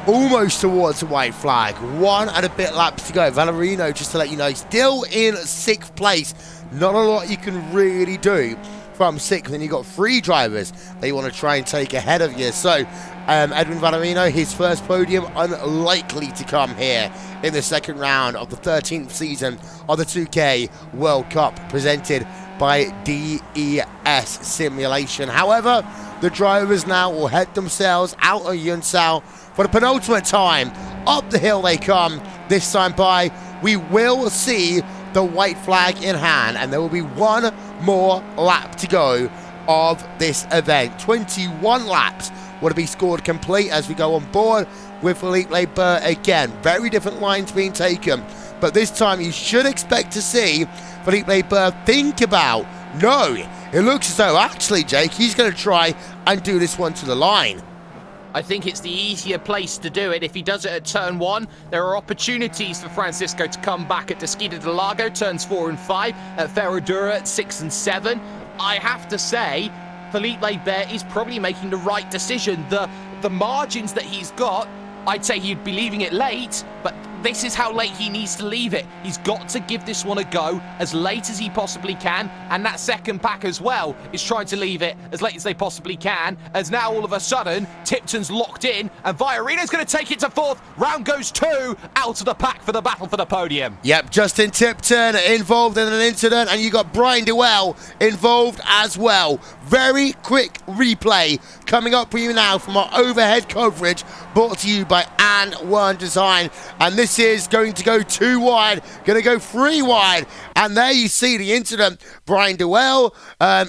almost towards the white flag. 1 and a bit laps to go. Viorino, just to let you know, still in 6th place. Not a lot you can really do from 6th, and then you've got 3 drivers that you want to try and take ahead of you. So Edwin Viorino, his first podium, unlikely to come here in the 2nd round of the 13th season of the 2K World Cup presented by DES Simulation. However, the drivers now will head themselves out of Yunsao for the penultimate time. Up the hill they come, this time by. We will see the white flag in hand, and there will be 1 more lap to go of this event. 21 laps will be scored complete as we go on board with Philippe Leber again. Very different lines being taken, but this time you should expect to see Philippe Leber think about, no, it looks as though actually, Jake, he's going to try and do this one to the line. I think it's the easier place to do it. If he does it at turn 1, there are opportunities for Francisco to come back at Desquita del Lago, turns 4 and 5, at Ferradura at 6 and 7. I have to say, Philippe Leber is probably making the right decision. The margins that he's got, I'd say he'd be leaving it late, but this is how late he needs to leave it. He's got to give this one a go as late as he possibly can, and that second pack as well is trying to leave it as late as they possibly can, as now all of a sudden Tipton's locked in and Viorino's going to take it to 4th. Round goes 2 out of the pack for the battle for the podium. Yep, Justin Tipton involved in an incident, and you got Brian Duell involved as well. Very quick replay coming up for you now from our overhead coverage brought to you by And1 Design, and this is going to go 2 wide, going to go 3 wide, and there you see the incident. Brian Duell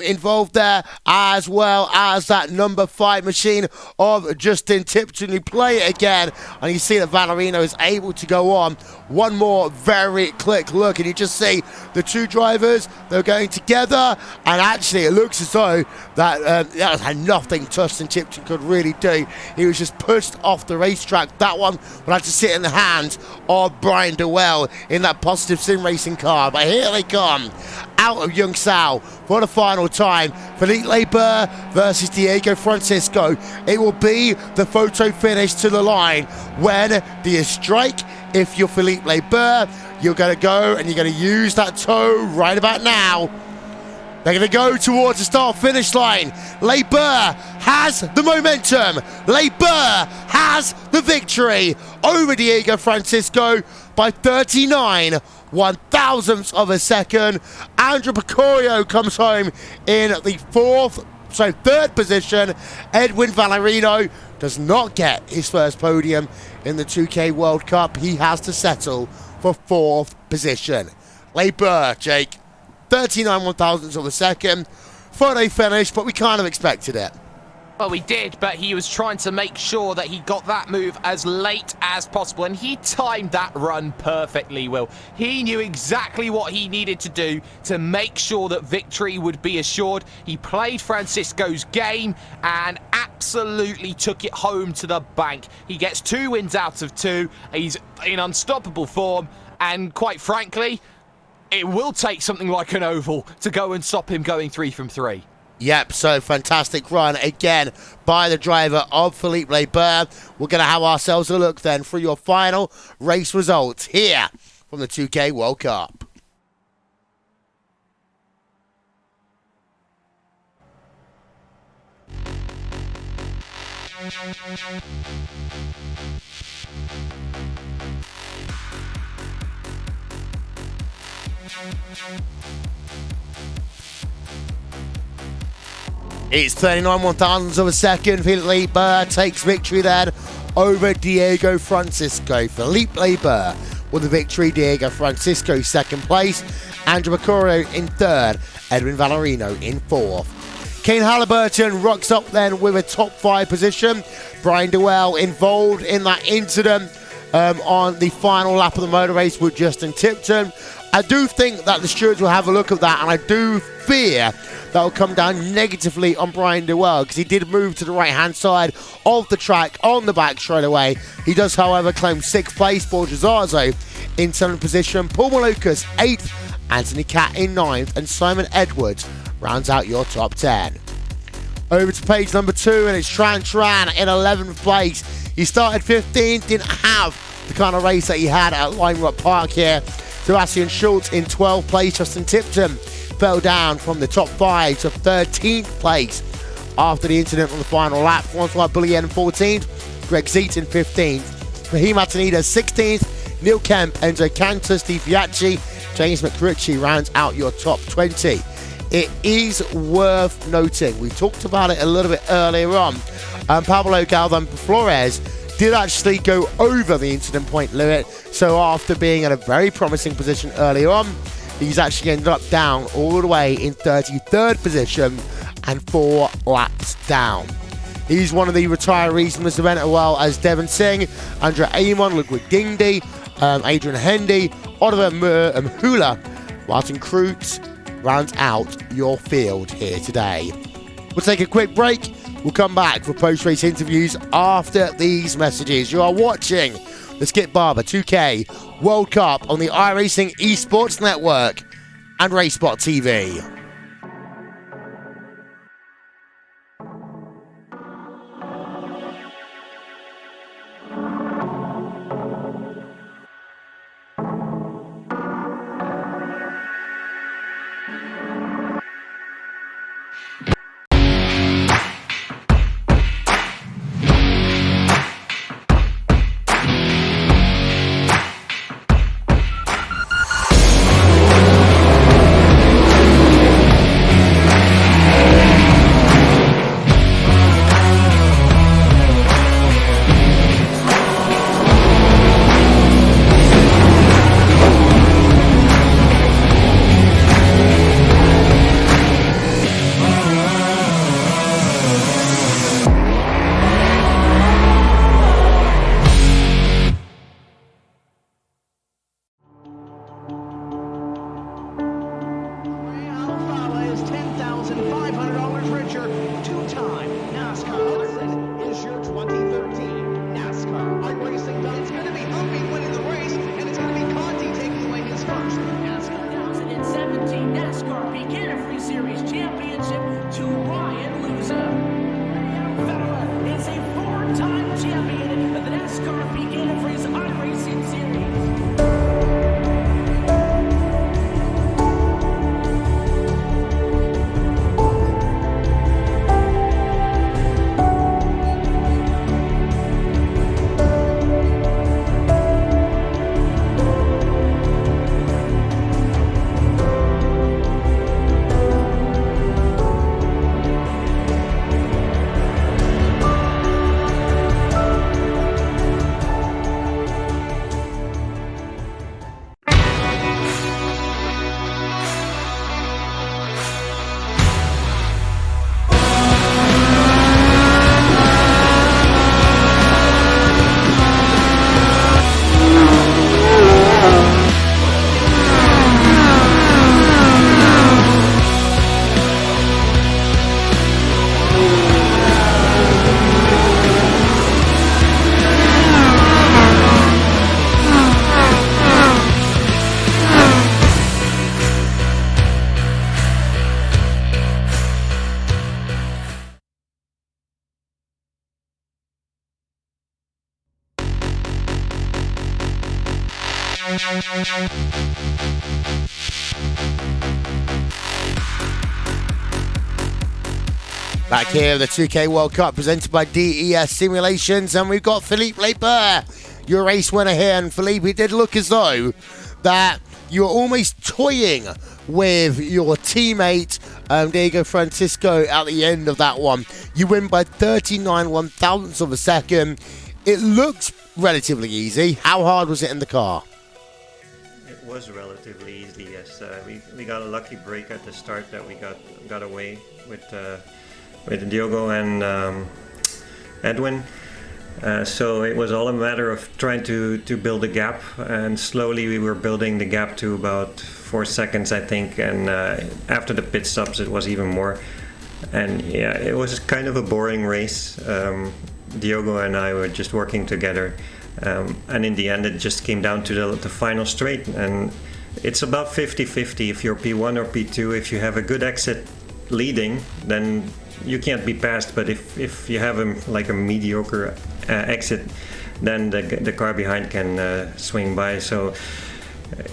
involved there, as well as that number 5 machine of Justin Tipton. You play it again, and you see that Viorino is able to go on. One more very quick look, and you just see the 2 drivers, they're going together, and actually it looks as though that had nothing Justin Tipton could really do. He was just pushed off the racetrack. That one will have to sit in the hands of Brian Duell in that Positive Sim Racing car. But here they come, out of Yunsao for the final time. Philippe Leber versus Diego Francisco. It will be the photo finish to the line. When do you strike? If you're Philippe Leber, you're going to go and you're going to use that toe right about now. They're going to go towards the start-finish line. Labour has the momentum. Labour has the victory over Diego Francisco by 39 one-thousandths of a second. Andrew Picorio comes home in the third position. Edwin Valerino does not get his first podium in the 2K World Cup. He has to settle for fourth position. Labour, Jake, 39 one-thousandths of a second. Photo finish, but we kind of expected it. Well, we did, but he was trying to make sure that he got that move as late as possible, and he timed that run perfectly, Will. He knew exactly what he needed to do to make sure that victory would be assured. He played Francisco's game and absolutely took it home to the bank. He gets 2 wins out of 2. He's in unstoppable form, and quite frankly, it will take something like an oval to go and stop him going 3 from 3. Yep, so fantastic run again by the driver of Philippe Labour. We're going to have ourselves a look then for your final race results here from the 2K World Cup. It's 39 one-thousandths of a second. Philippe Labour takes victory then over Diego Francisco. Philippe Labour with the victory. Diego Francisco second place. Andrew Picorio in third. Edwin Valerino in fourth. Kane Halliburton rocks up then with a top 5 position. Brian Dewell involved in that incident on the final lap of the motor race with Justin Tipton. I do think that the stewards will have a look at that, and I do fear that will come down negatively on Brian Dewell because he did move to the right-hand side of the track on the back straight away. He does, however, claim 6th place. Borja Zarzo in 7th position. Paul Malukas 8th. Anthony Catt in 9th. And Simon Edwards rounds out your top 10. Over to page number 2, and it's Tran in 11th place. He started 15th, didn't have the kind of race that he had at Lime Rock Park here. Sebastian Schultz in 12th place. Justin Tipton fell down from the top 5 to 13th place after the incident on the final lap. Francois Bullion 14th. Greg Zeaton 15th. Raheem Atanida 16th. Neil Kemp, Enzo Cantor, Steve Fiacci, James McRitchie rounds out your top 20. It is worth noting, we talked about it a little bit earlier on, Pablo Galvan Flores did actually go over the incident point limit. So after being in a very promising position earlier on, he's actually ended up down all the way in 33rd position and 4 laps down. He's one of the retirees from this event, as well as Devon Singh, Andrea Amon, Ludwig Dingdy, Adrian Hendy, Oliver Mhula, Martin Kreutz rounds out your field here today. We'll take a quick break. We'll come back for post-race interviews after these messages. You are watching the Skip Barber 2K World Cup on the iRacing Esports Network and RaceSpot TV. Back here, the 2K World Cup presented by DES Simulations, and we've got Philippe Leber, your race winner here. And Philippe, it did look as though that you were almost toying with your teammate Diego Francisco at the end of that one. You win by 39 one-thousandths of a second. It looks relatively easy. How hard was it in the car? It was relatively easy, yes. We got a lucky break at the start that we got away with Diogo and Edwin. So it was all a matter of trying to build a gap, and slowly we were building the gap to about 4 seconds, I think, and after the pit stops it was even more. And yeah, it was kind of a boring race. Diogo and I were just working together, and in the end it just came down to the final straight, and it's about 50-50 if you're P1 or P2. If you have a good exit leading, then you can't be passed, but if you have a mediocre exit, then the car behind can swing by. So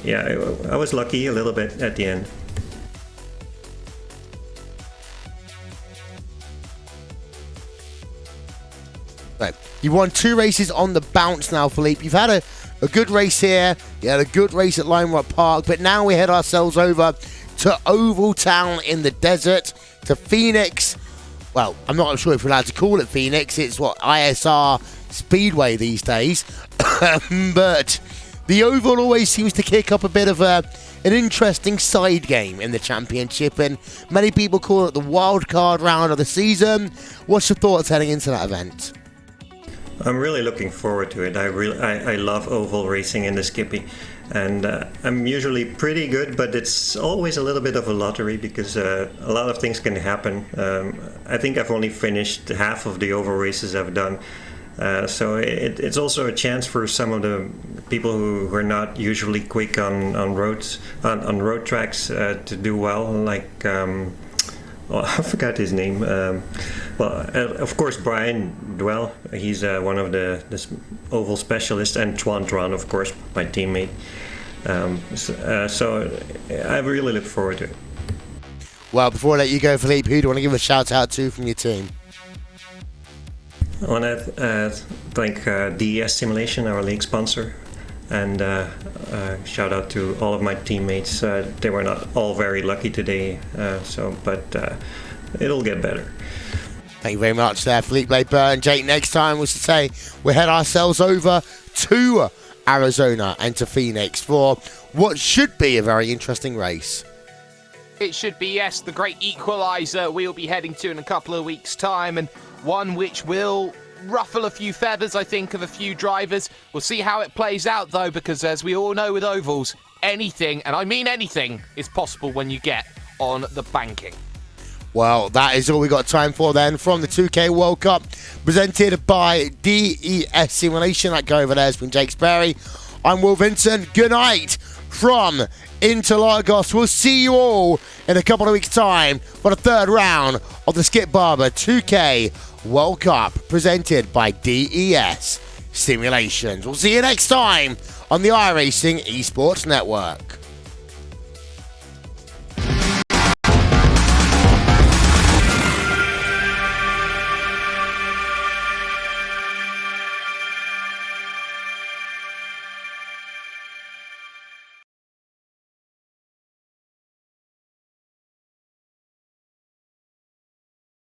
yeah, I was lucky a little bit at the end. Right. You won 2 races on the bounce now, Philippe. You've had a good race here. You had a good race at Lime Rock Park, but now we head ourselves over to Oval Town in the desert, to Phoenix. Well, I'm not sure if we're allowed to call it Phoenix. It's what, ISR Speedway these days. But the Oval always seems to kick up a bit of an interesting side game in the championship, and many people call it the wild card round of the season. What's your thoughts heading into that event? I'm really looking forward to it. I love oval racing in the Skippy, and I'm usually pretty good, but it's always a little bit of a lottery because a lot of things can happen. I think I've only finished half of the oval races I've done, so it's also a chance for some of the people who are not usually quick on road tracks to do well, like well, I forgot his name. Of course, Brian Dwell. He's one of the oval specialists, and Twan, of course, my teammate. So I really look forward to it. Well, before I let you go, Philippe, who do you want to give a shout out to from your team? I want to thank DES Simulation, our league sponsor, and shout out to all of my teammates. They were not all very lucky today, but it'll get better. Thank you very much there, Philippe Leber. And Jake, next time was to say we head ourselves over to Arizona and to Phoenix for what should be a very interesting race. It should be, yes, the great equaliser we'll be heading to in a couple of weeks' time, and one which will ruffle a few feathers, I think, of a few drivers. We'll see how it plays out, though, because as we all know with ovals, anything, and I mean anything, is possible when you get on the banking. Well, that is all we got time for then from the 2K World Cup, presented by DES Simulation. That guy over there has been Jake Sperry. I'm Will Vincent. Good night from Interlagos. We'll see you all in a couple of weeks' time for the 3rd round of the Skip Barber 2K World Cup, presented by DES Simulations. We'll see you next time on the iRacing Esports Network.